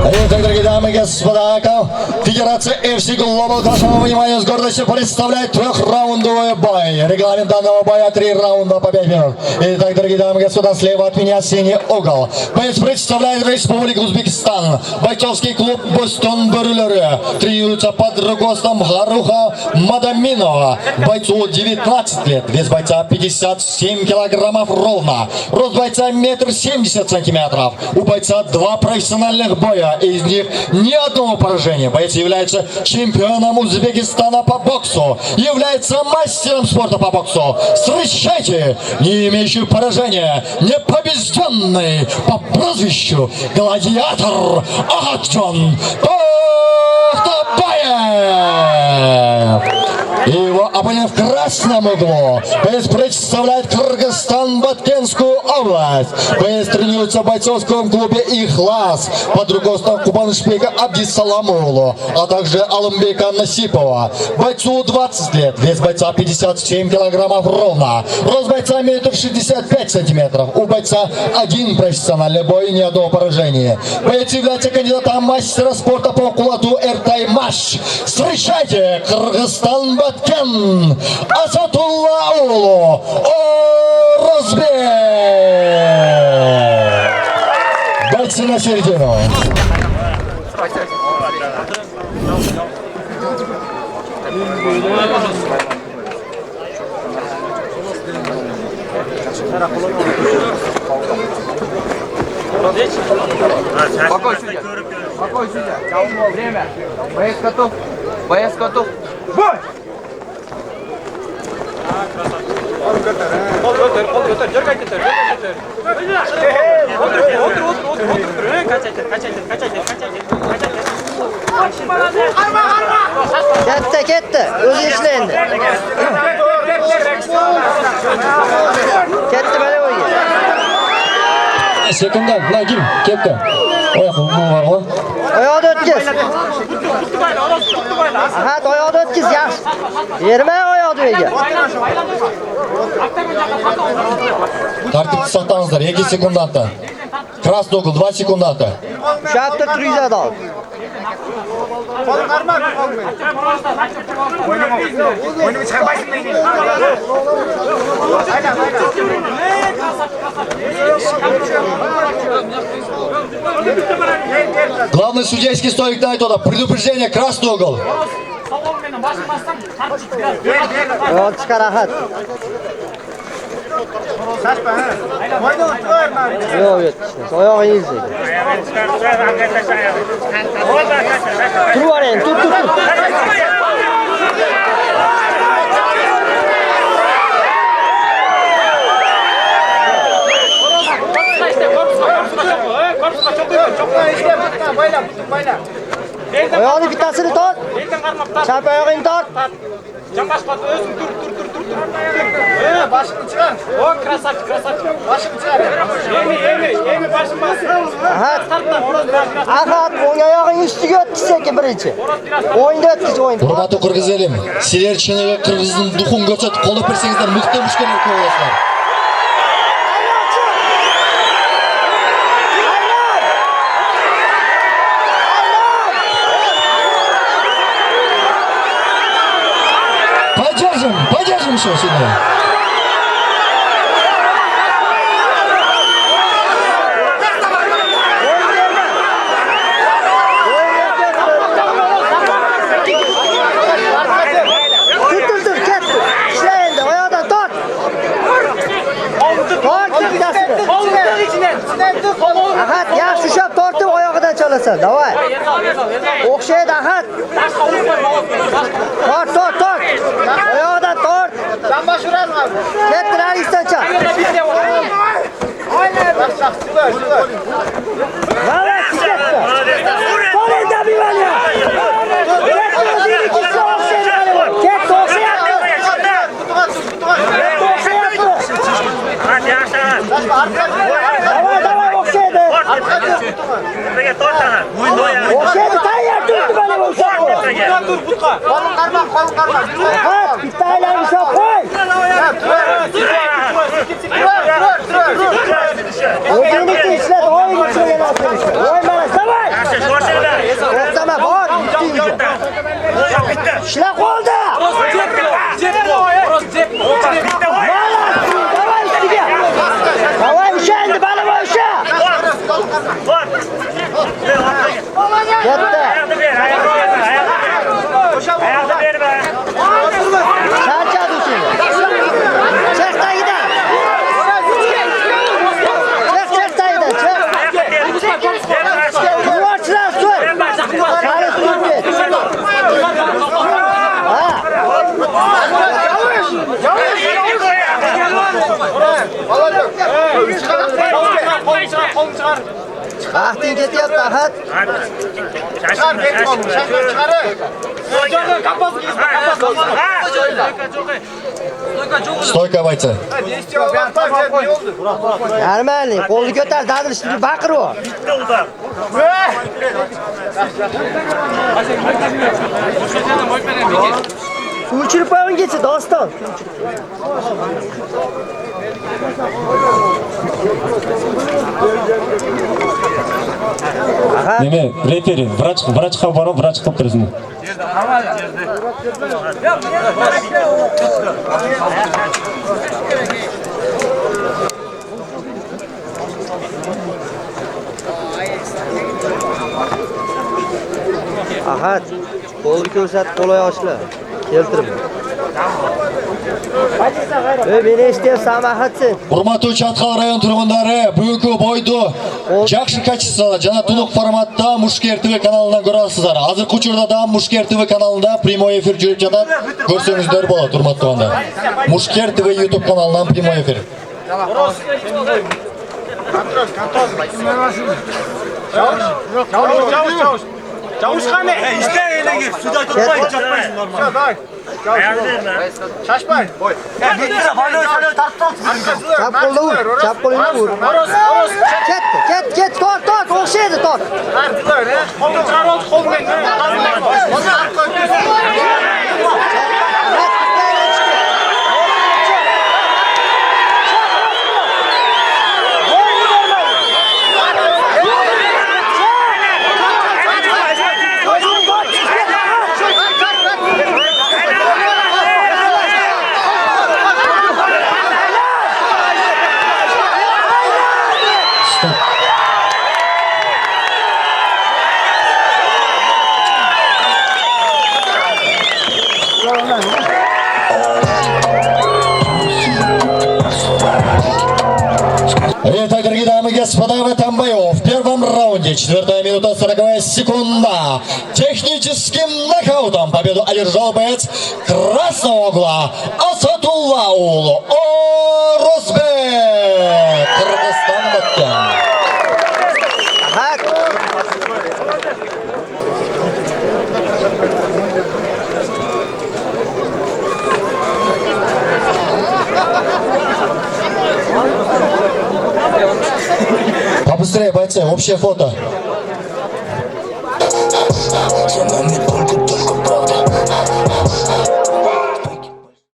Итак, дорогие дамы и господа, Федерация FC Global, к вашему вниманию, с гордостью представляет трехраундовый бой. Регламент данного боя 3 раунда по 5 минут. Итак, дорогие дамы и господа, слева от меня синий угол. Боец представляет Республику Узбекистан. Бойцовский клуб Бостон Берлеры. Тренируется под руководством Харуха Мадаминова. Бойцу 19 лет. Вес бойца 57 килограммов ровно. Рост бойца 1,70 сантиметров. У бойца 2 профессиональных боя. Из них ни одного поражения. Боец является чемпионом Узбекистана по боксу. Является мастером спорта по боксу. Встречайте, не имеющий поражения, непобежденный по прозвищу Гладиатор Ахатжон Тохтабаев. И его оппонент в красном углу. Боец представляет Кыргызстан, Баткенскую область. Боец тренируется в бойцовском клубе «Ихлас» под руководством Кубанышбека Абдисаламоулу, а также Алымбека Насипова. Бойцу 20 лет. Вес бойца 57 килограммов ровно. Рост бойца 1,65 сантиметров. У бойца 1 профессиональный бой и ни одного поражения. Боец является кандидатом мастера спорта по кулату Эртаймаш. Встречайте, Кыргызстан, Баткен, Асатулла Улу Орозбек. Бойцы на середину. Спокойно, судья. Спокойно, судья. Время. Боец готов. Боец готов. Бой! Ketdi. O'zi ishla endi. Ketdi mana o'yga. Sekunda, Nagim, ketdi. Oyoqni borg'o. Oyoqni o'tkiz. Aha, oyoqni o'tkiz, yaxshi. Berma oyoqni o'yga. Tartibni saqlangizlar, 2 sekundada. Krasный угол, 2 sekundada. Ushaqda turingizlar dog. Главный судейский столик на это, предупреждение, красный угол. Oyoq chiqar Ahad. Yo'q, yetishmas. Oyog'ingiz. Turib oling, tur. Oyog'ini bittasini tort. Chap oyog'ini tort. Jamashqot o'zing tur. Boshini chiqar. O, krasavчик. Boshini chiqar. Yemi boshim bas. Ahad, o'ng oyog'ing ustiga o'tkiz sekin birinchi. O'ngda o'tkiz o'yinda. Hurmatli qirg'iz elim, sizlar chiniga qirg'izning duxun ko'rsatib qolib bersangizlar, muhtam mushkullar ko'rasizlar. Поддержим еще сюда. Tur, ketdi. Ishla endi, oyoqdan tort. Tort bittasini. Ahad, yaxshi ushab tortib oyog'idan chalasan. Davay. O'xshaydi Ahad. Tort. Oyog'idan tort. Jambash urarmi? Ketdi, nargisdan chal. Davay, ketdi. Qo'ling dabivanya. Ketdi, o'xshayapti. Davay, o'xshaydi. O'xshaydi, tayyor turibdi mana bu ushaq. Qo'lin qarma. Ahad, bitta aylanib ushaq qo'y. O'ziniki ishlat, o'yin uchun yana. Voy mana, davay. Ishla qoldi. Davay ustiga. Davay o'sha endi balaboy o'sha. Katta. Charchadi o'sha. Chiq tagidan. Chiq tagidan, chiq. Quvvatchilar so'r. Qari so'r ket. Vaqting ketyapti, Ahad. Stoyka бойцы. Нормальный, qo'lni ko'tar, dadilishni baqirib. O'chirib qo'yingchi, doston. Nima, referi, vrachga borib, vrach qilib tursin. Ahad, qo'lni ko'rsat, qo'loy ochla. Keltirib. Meni eshityapsan, Ahadsen. Hurmatli Chatqal rayon turg'unlari, bugungi boydu yaxshi kachествоda jana to'liq formatda Mushker TV kanalidan ko'rasizlar. Hozir Quchurda Mushker TV kanalida prямой efir jo'yib жатат. Ko'rsangizlar bo'ladi, hurmatli onda. Mushker TV YouTube kanalidan prямой efir. Çavuşxana, işte eyle gir. Suda tutmayın, çarpmayın normal. Şaşmayın. Chap qo'lni ur, chap qo'lingni ur. Ket, tort, o'xshaydi, tort. Qo'lni chiqarib, qo'lni. Итак, дорогие дамы и господа, в этом бою в первом раунде, 4 минута 40 секунда, техническим нокаутом победу одержал боец красного угла Асадулла Улу Орозбек, Кыргызстан Баткен. Ahad. Побыстрее, бойцы, общее фото. За нами только